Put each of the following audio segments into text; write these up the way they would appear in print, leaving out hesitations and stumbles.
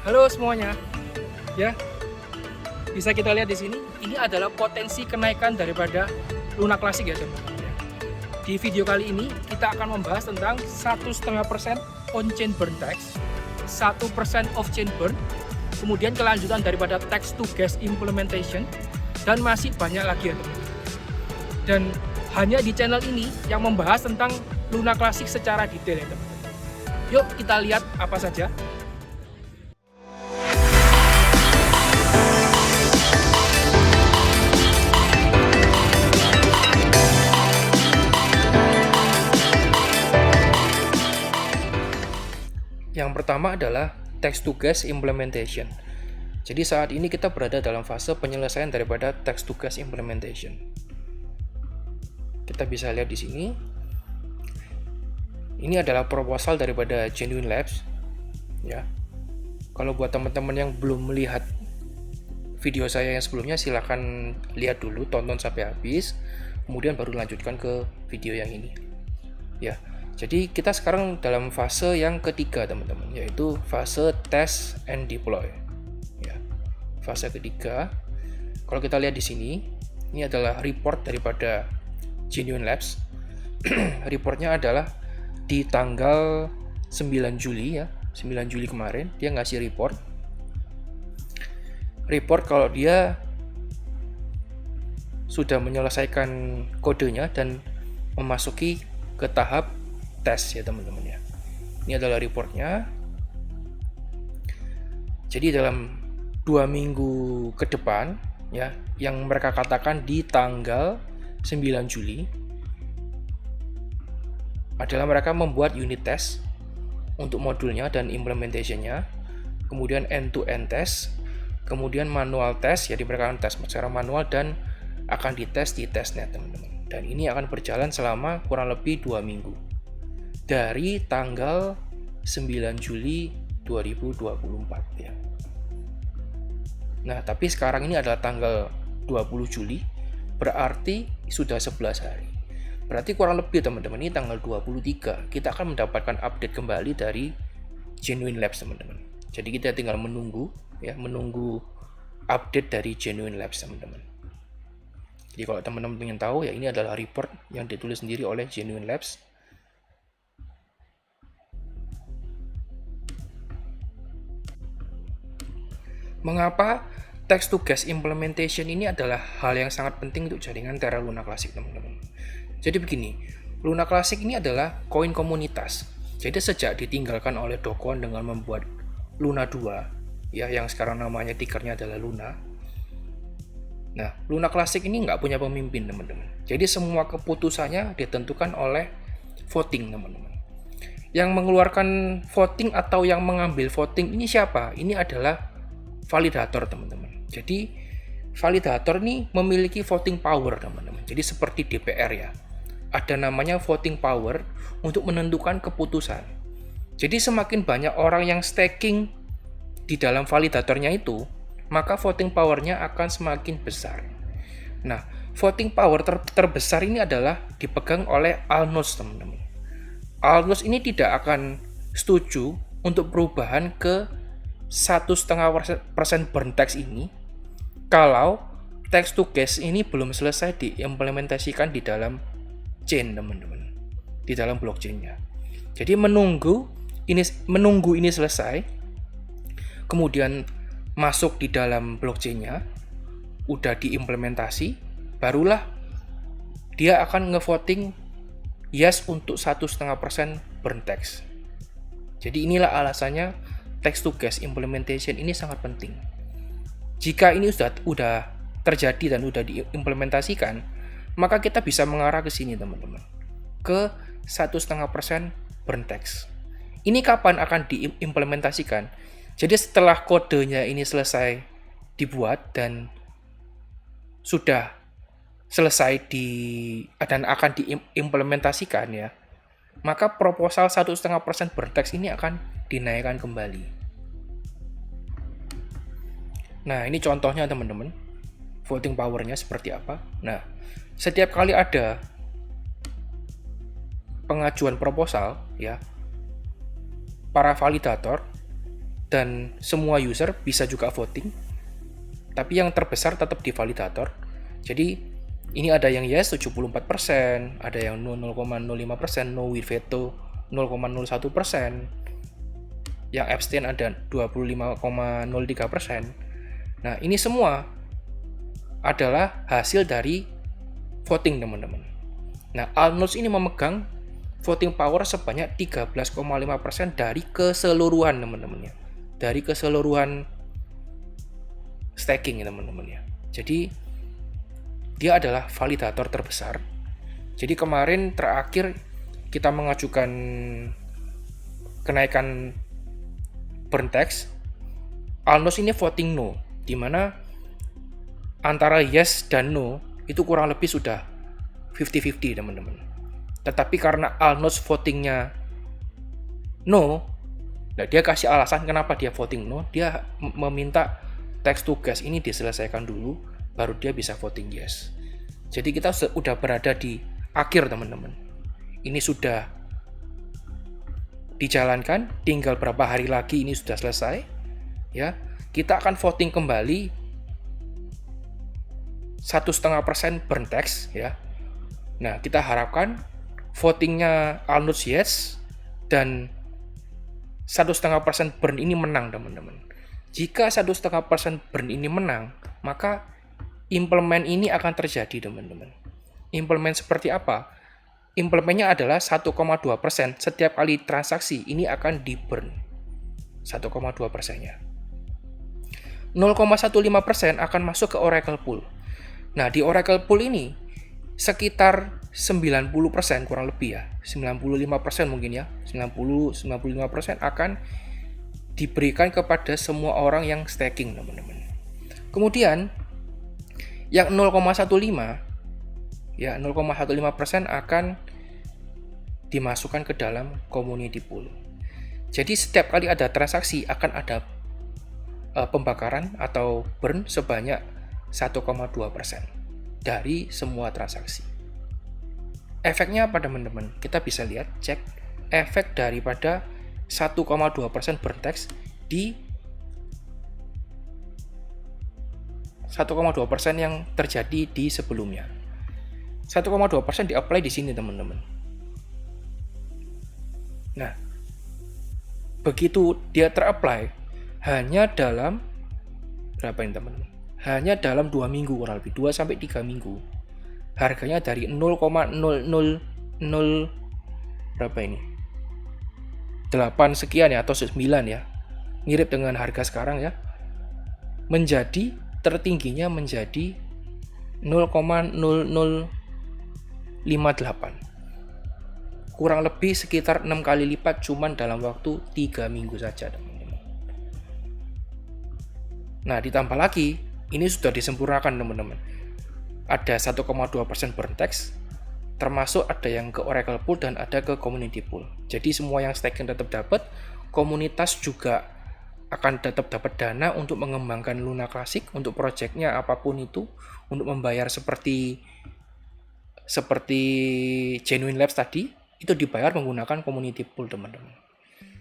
Halo semuanya, ya bisa kita lihat di sini. Ini adalah potensi kenaikan daripada Luna Classic ya teman-teman. Ya. Di video kali ini kita akan membahas tentang 1,5% on-chain burn tax, 1% off-chain burn, kemudian kelanjutan daripada text to gas implementation, dan masih banyak lagi ya teman-teman. Dan hanya di channel ini yang membahas tentang Luna Classic secara detail ya teman-teman. Yuk kita lihat apa saja. Yang pertama adalah text to gas implementation. Jadi saat ini kita berada dalam fase penyelesaian daripada text to gas implementation. Kita bisa lihat di sini. Ini adalah proposal daripada Genuine Labs. Ya. Kalau buat teman-teman yang belum melihat video saya yang sebelumnya, silahkan lihat dulu, tonton sampai habis, kemudian baru lanjutkan ke video yang ini. Ya. Jadi kita sekarang dalam fase yang ketiga teman-teman, yaitu fase test and deploy. Ya, fase ketiga. Kalau kita lihat di sini, ini adalah report daripada Genuine Labs. Reportnya adalah di tanggal 9 Juli ya, 9 Juli kemarin dia ngasih report. Report kalau dia sudah menyelesaikan kodenya dan memasuki ke tahap tes ya teman-teman ya. Ini adalah reportnya. Jadi dalam 2 minggu ke depan ya, yang mereka katakan di tanggal 9 Juli adalah mereka membuat unit test untuk modulnya dan implementationnya, kemudian end-to-end test, kemudian manual test, jadi mereka akan tes secara manual dan akan dites di testnet teman-teman. Dan ini akan berjalan selama kurang lebih 2 minggu. Dari tanggal 9 Juli 2024 ya. Nah, tapi sekarang ini adalah tanggal 20 Juli, berarti sudah 11 hari. Berarti kurang lebih teman-teman, ini tanggal 23 kita akan mendapatkan update kembali dari Genuine Labs teman-teman. Jadi kita tinggal menunggu ya, menunggu update dari Genuine Labs teman-teman. Jadi kalau teman-teman ingin tahu ya, ini adalah report yang ditulis sendiri oleh Genuine Labs. Mengapa text to gas implementation ini adalah hal yang sangat penting untuk jaringan Terra Luna Classic teman-teman. Jadi begini, Luna Classic ini adalah koin komunitas. Jadi sejak ditinggalkan oleh Do Kwon dengan membuat Luna 2 ya, yang sekarang namanya tikernya adalah Luna. Nah, Luna Classic ini nggak punya pemimpin teman-teman. Jadi semua keputusannya ditentukan oleh voting teman-teman. Yang mengeluarkan voting atau yang mengambil voting ini siapa? Ini adalah validator teman-teman. Jadi validator ini memiliki voting power teman-teman. Jadi seperti DPR ya, ada namanya voting power untuk menentukan keputusan. Jadi semakin banyak orang yang staking di dalam validatornya itu, maka voting powernya akan semakin besar. Nah, voting power terbesar ini adalah dipegang oleh Alnos teman-teman. Alnos ini tidak akan setuju untuk perubahan ke 1,5% burn tax ini kalau text to gas ini belum selesai diimplementasikan di dalam chain teman-teman, di dalam blockchainnya. Jadi menunggu ini selesai, kemudian masuk di dalam blockchainnya, udah diimplementasi, barulah dia akan ngevoting yes untuk 1,5% burn tax. Jadi inilah alasannya text to gas implementation ini sangat penting. Jika ini sudah terjadi dan sudah diimplementasikan, maka kita bisa mengarah ke sini teman-teman, ke 1,5% burn tax. Ini kapan akan diimplementasikan? Jadi setelah kodenya ini selesai dibuat dan sudah selesai dan akan diimplementasikan ya, maka proposal 1,5% burn tax ini akan dinaikkan kembali. Nah, ini contohnya teman-teman, voting powernya seperti apa. Nah, setiap kali ada pengajuan proposal ya, para validator dan semua user bisa juga voting, tapi yang terbesar tetap di validator. Jadi ini ada yang yes 74%, ada yang no 0,05%, no with veto 0,01%, yang abstain ada 25,03%. Nah, ini semua adalah hasil dari voting, teman-teman. Nah, Alnos ini memegang voting power sebanyak 13,5% dari keseluruhan, teman-teman ya. Dari keseluruhan staking, teman-teman ya. Jadi dia adalah validator terbesar. Jadi kemarin terakhir kita mengajukan kenaikan burn tax, Alnos ini voting no, di mana antara yes dan no itu kurang lebih sudah 50-50, teman-teman. Tetapi karena Alnos votingnya no, nah dia kasih alasan kenapa dia voting no, dia meminta text to gas ini diselesaikan dulu, baru dia bisa voting yes. Jadi kita sudah berada di akhir, teman-teman. Ini sudah dijalankan, tinggal berapa hari lagi ini sudah selesai. Ya, kita akan voting kembali 1,5% burn tax ya. Nah, kita harapkan votingnya Alnos yes dan 1,5% burn ini menang, teman-teman. Jika 1,5% burn ini menang, maka implement ini akan terjadi, teman-teman. Implement seperti apa? Implementnya adalah 1,2% setiap kali transaksi ini akan di burn 1,2%-nya. 0,15% akan masuk ke Oracle Pool. Nah, di Oracle Pool ini sekitar 90% kurang lebih ya, 95% mungkin ya, 90-95% akan diberikan kepada semua orang yang staking, teman-teman. Kemudian yang 0,15 ya, 0,15% akan dimasukkan ke dalam community pool. Jadi setiap kali ada transaksi akan ada pembakaran atau burn sebanyak 1,2% dari semua transaksi. Efeknya apa, teman-teman? Kita bisa lihat, cek efek daripada 1,2% burn tax di 1,2% yang terjadi di sebelumnya. 1,2% di-apply di sini, teman-teman. Nah, begitu dia ter-apply hanya dalam berapa ini, teman-teman? Hanya dalam 2 minggu kurang lebih, 2-3 minggu. Harganya dari 0,000 berapa ini? 8 sekian ya, atau 9 ya. Mirip dengan harga sekarang ya. Menjadi tertingginya menjadi 0,0058. Kurang lebih sekitar 6 kali lipat cuman dalam waktu 3 minggu saja, teman-teman. Nah, ditambah lagi, ini sudah disempurnakan, teman-teman. Ada 1,2% burn tax, termasuk ada yang ke Oracle Pool dan ada ke Community Pool. Jadi semua yang staking tetap dapat, komunitas juga akan tetap dapat dana untuk mengembangkan Luna Classic, untuk projectnya apapun itu, untuk membayar seperti Genuine Labs tadi, itu dibayar menggunakan Community Pool, teman-teman.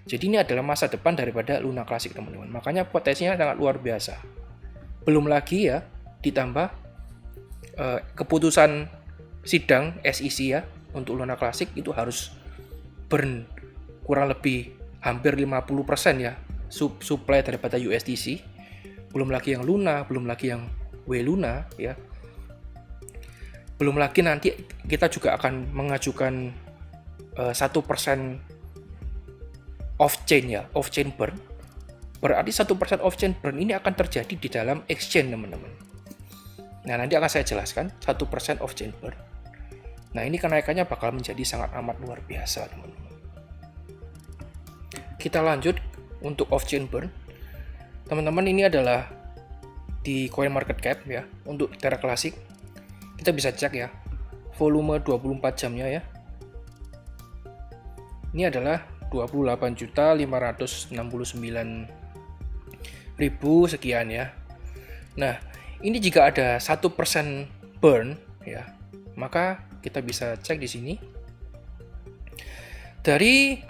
Jadi ini adalah masa depan daripada Luna Classic, teman-teman. Makanya potensinya sangat luar biasa. Belum lagi ya, ditambah keputusan sidang SEC ya untuk Luna Classic itu harus burn kurang lebih hampir 50% ya supply daripada USDC. Belum lagi yang Luna, belum lagi yang WLuna ya. Belum lagi nanti kita juga akan mengajukan 1% off-chain ya, off-chain burn. Berarti 1% off-chain burn ini akan terjadi di dalam exchange, teman-teman. Nah, nanti akan saya jelaskan 1% off-chain burn. Nah, ini kenaikannya bakal menjadi sangat amat luar biasa, teman-teman. Kita lanjut untuk off-chain burn. Teman-teman, ini adalah di CoinMarketCap ya, untuk Terra Classic. Kita bisa cek ya, volume 24 jamnya ya. Ini adalah 28.569.000 sekian ya. Nah, ini jika ada 1% burn ya, maka kita bisa cek di sini. Dari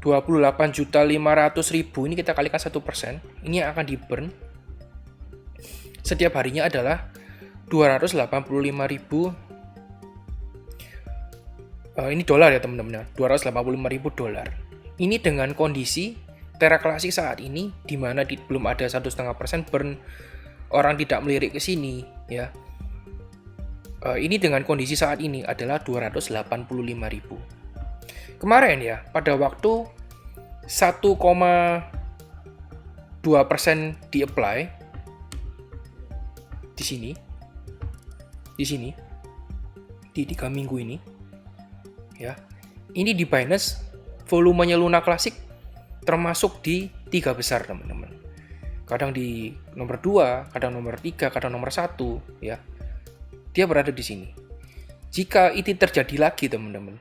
28.500.000 ini kita kalikan 1%, ini yang akan di burn setiap harinya adalah 285.000 ini dolar ya teman-teman, 285.000 dolar. Ini dengan kondisi TeraClassic saat ini di mana belum ada 1,5% burn, orang tidak melirik ke sini ya. Ini dengan kondisi saat ini adalah 285.000. Kemarin ya, pada waktu 1,2% di-apply di sini di 3 minggu ini ya. Ini di Binance volumenya Luna Classic termasuk di 3 besar teman-teman. Kadang di nomor 2, kadang nomor 3, kadang nomor 1 ya. Dia berada di sini. Jika itu terjadi lagi teman-teman,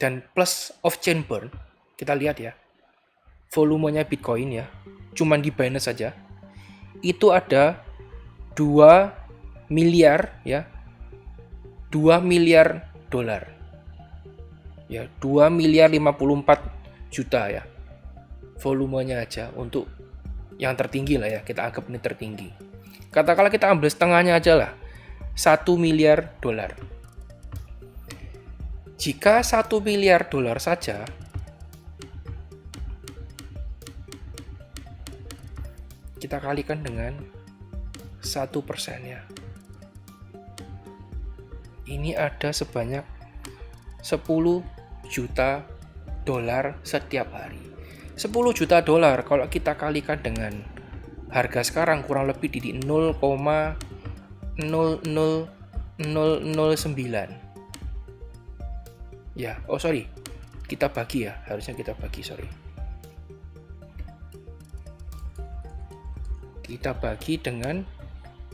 dan plus off-chain burn, kita lihat ya, volumenya Bitcoin ya, cuman di Binance saja, itu ada 2 miliar ya, 2 miliar dolar. Ya, 2 miliar 54 juta ya. Volumenya aja untuk yang tertinggi lah ya, kita anggap ini tertinggi. Katakanlah kita ambil setengahnya aja lah, 1 miliar dolar. Jika 1 miliar dolar saja kita kalikan dengan 1% ya, ini ada sebanyak 10 juta dolar setiap hari. 10 juta dolar kalau kita kalikan dengan harga sekarang kurang lebih di 0,00009 ya. Oh sorry, kita bagi ya, harusnya kita bagi, sorry. Kita bagi dengan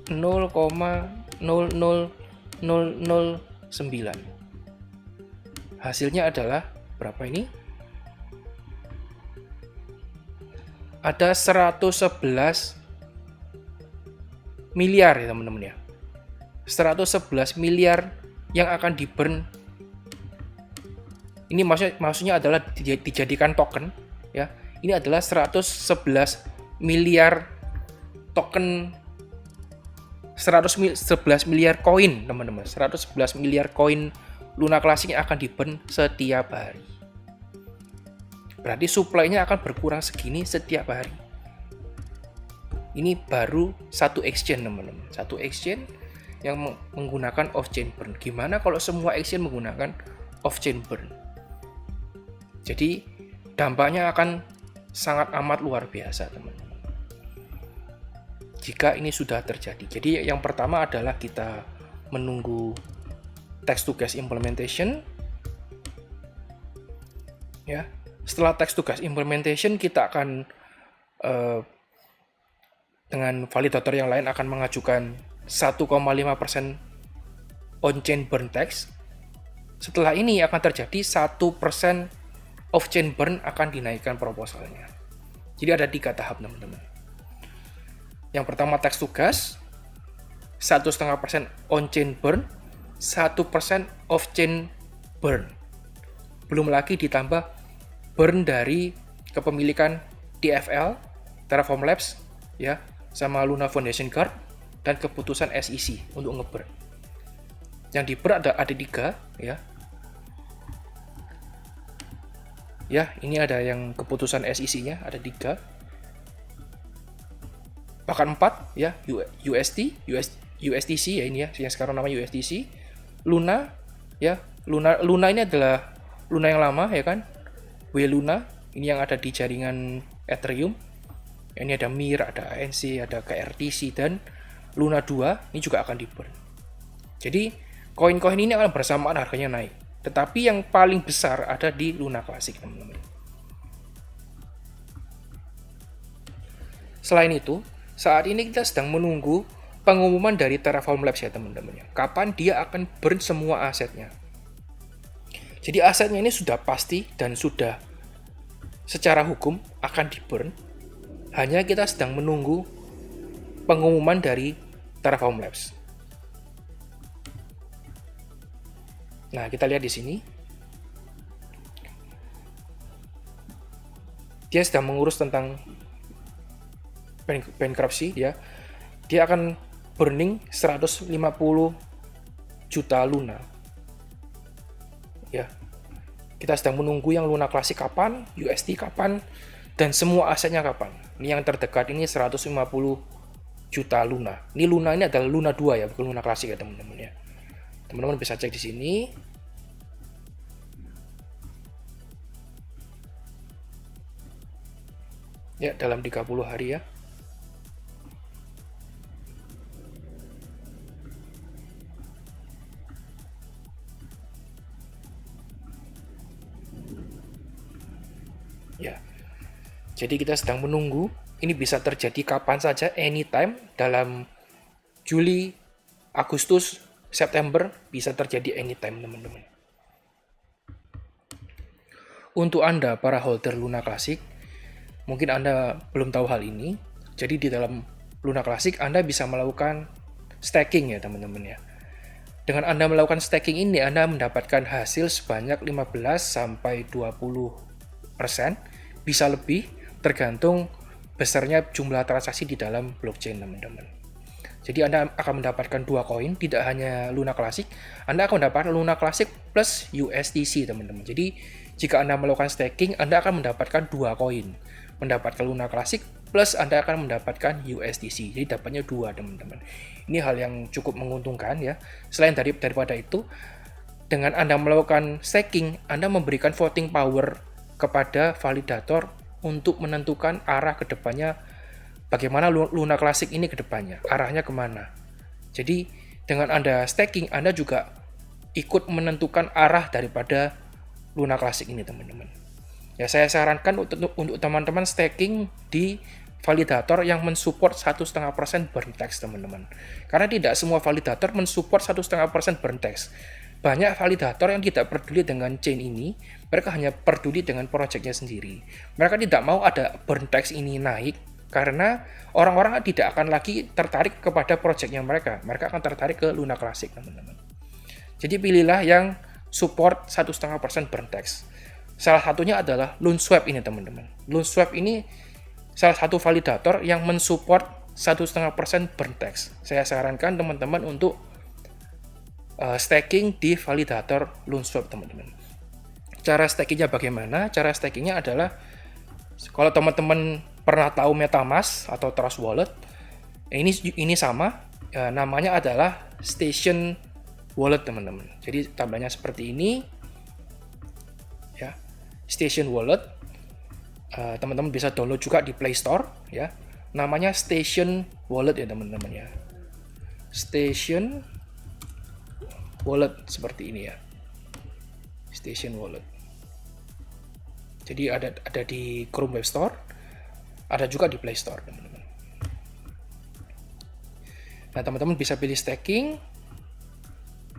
0,00009. Hasilnya adalah berapa ini? Ada 111 miliar ya teman-teman ya. 111 miliar yang akan di burn. Ini maksudnya adalah dijadikan token ya. Ini adalah 111 miliar token, 111 miliar koin teman-teman. 111 miliar koin Luna Classic yang akan di burn setiap hari. Berarti supply-nya akan berkurang segini setiap hari. Ini baru satu exchange teman-teman. Satu exchange yang menggunakan off-chain burn. Gimana kalau semua exchange menggunakan off-chain burn? Jadi dampaknya akan sangat amat luar biasa teman-teman, jika ini sudah terjadi. Jadi yang pertama adalah kita menunggu text to cash implementation ya. Setelah text to cash implementation, kita akan dengan validator yang lain akan mengajukan 1,5% on-chain burn tax. Setelah ini akan terjadi 1% off-chain burn akan dinaikkan proposalnya. Jadi ada 3 tahap teman-teman. Yang pertama text to cash, 1,5% on-chain burn, 1% off-chain burn. Belum lagi ditambah burn dari kepemilikan TFL, Terraform Labs, ya, sama Luna Foundation Guard, dan keputusan SEC untuk ngeburn. Yang di-burn ada 3, ya. Ya, ini ada yang keputusan SEC-nya ada 3. Bahkan 4, ya, USDC ya, ini ya, yang sekarang namanya USDC. Luna, ya, Luna ini adalah Luna yang lama, ya kan? Luna, ini yang ada di jaringan Ethereum. Ini ada MIR, ada ANC, ada KRTC, dan Luna 2 ini juga akan di-burn. Jadi koin-koin ini akan bersamaan harganya naik. Tetapi yang paling besar ada di Luna Classic, teman-teman. Selain itu, saat ini kita sedang menunggu pengumuman dari Terraform Labs ya teman-teman. Kapan dia akan burn semua asetnya. Jadi asetnya ini sudah pasti dan sudah secara hukum akan di-burn. Hanya kita sedang menunggu pengumuman dari Terraform Labs. Nah, kita lihat di sini. dia sedang mengurus tentang bankruptcy ya. Dia akan burning 150 juta Luna. Ya. Kita sedang menunggu yang Luna Classic kapan, UST kapan, dan semua asetnya kapan. Ini yang terdekat ini 150 juta Luna. Ini Luna ini adalah Luna 2 ya, bukan Luna Classic ya teman-teman ya. Teman-teman bisa cek di sini. Ya, dalam 30 hari ya. Ya. Jadi kita sedang menunggu. Ini bisa terjadi kapan saja, anytime, dalam Juli, Agustus, September, bisa terjadi anytime teman-teman. Untuk Anda para holder Luna Classic, mungkin Anda belum tahu hal ini. Jadi di dalam Luna Classic Anda bisa melakukan staking ya teman-teman ya. Dengan Anda melakukan staking ini, Anda mendapatkan hasil sebanyak 15 sampai 20%, bisa lebih tergantung besarnya jumlah transaksi di dalam blockchain teman-teman. Jadi Anda akan mendapatkan 2 koin, tidak hanya Luna Classic, Anda akan mendapatkan Luna Classic plus USDC teman-teman. Jadi jika Anda melakukan staking, Anda akan mendapatkan 2 koin. Mendapatkan Luna Classic plus Anda akan mendapatkan USDC. Jadi dapatnya 2 teman-teman. Ini hal yang cukup menguntungkan ya. Selain daripada itu, dengan Anda melakukan staking, Anda memberikan voting power kepada validator untuk menentukan arah kedepannya, bagaimana Luna Classic ini kedepannya, arahnya kemana. Jadi dengan Anda staking, Anda juga ikut menentukan arah daripada Luna Classic ini teman-teman. Ya, saya sarankan untuk teman-teman staking di validator yang mensupport 1,5% burn tax teman-teman. Karena tidak semua validator mensupport 1,5% burn tax. Banyak validator yang tidak peduli dengan chain ini, mereka hanya peduli dengan projectnya sendiri. Mereka tidak mau ada burn tax ini naik, karena orang-orang tidak akan lagi tertarik kepada projectnya mereka. Mereka akan tertarik ke Luna Classic, teman-teman. Jadi pilihlah yang support 1,5% burn tax. Salah satunya adalah LoonSwap ini, teman-teman. LoonSwap ini salah satu validator yang mensupport 1,5% burn tax. Saya sarankan teman-teman untuk staking di validator LoonSwap teman-teman. Cara stakingnya bagaimana? Cara stakingnya adalah, kalau teman-teman pernah tahu MetaMask atau Trust Wallet, ini sama, namanya adalah Station Wallet teman-teman. Jadi tambahnya seperti ini, ya, Station Wallet. Teman-teman bisa download juga di Play Store, ya. Namanya Station Wallet ya teman-teman ya. Station Wallet seperti ini ya, Station Wallet. Jadi ada di Chrome Web Store, ada juga di Play Store teman-teman. Nah teman-teman bisa pilih staking,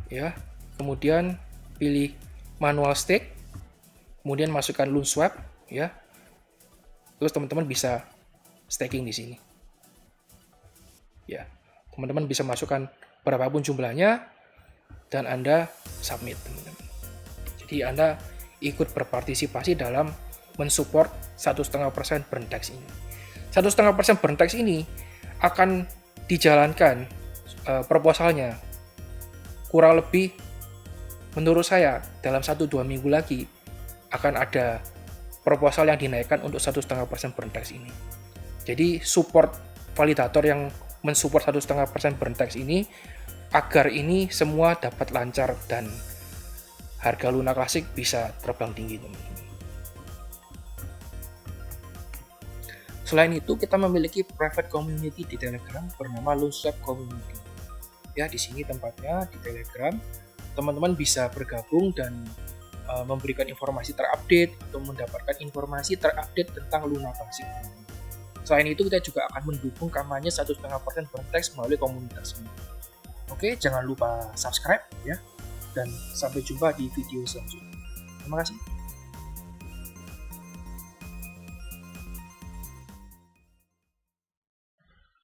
ya, kemudian pilih manual stake, kemudian masukkan LoonSwap, ya, terus teman-teman bisa staking di sini, ya. Teman-teman bisa masukkan berapapun jumlahnya, dan Anda submit teman-teman. Jadi Anda ikut berpartisipasi dalam mensupport 1,5% burn tax ini. 1,5% burn tax ini akan dijalankan proposalnya kurang lebih, menurut saya dalam 1-2 minggu lagi akan ada proposal yang dinaikkan untuk 1,5% burn tax ini. Jadi support validator yang mensupport 1,5% burn tax ini, agar ini semua dapat lancar dan harga Luna Classic bisa terbang tinggi teman-teman. Selain itu, kita memiliki private community di Telegram bernama LoonSwap Community. Ya, di sini tempatnya di Telegram. Teman-teman bisa bergabung dan memberikan informasi terupdate atau mendapatkan informasi terupdate tentang Luna Classic. Selain itu, kita juga akan mendukung kampanye 1,5% burn tax melalui komunitas ini. Oke, jangan lupa subscribe ya, dan sampai jumpa di video selanjutnya. Terima kasih.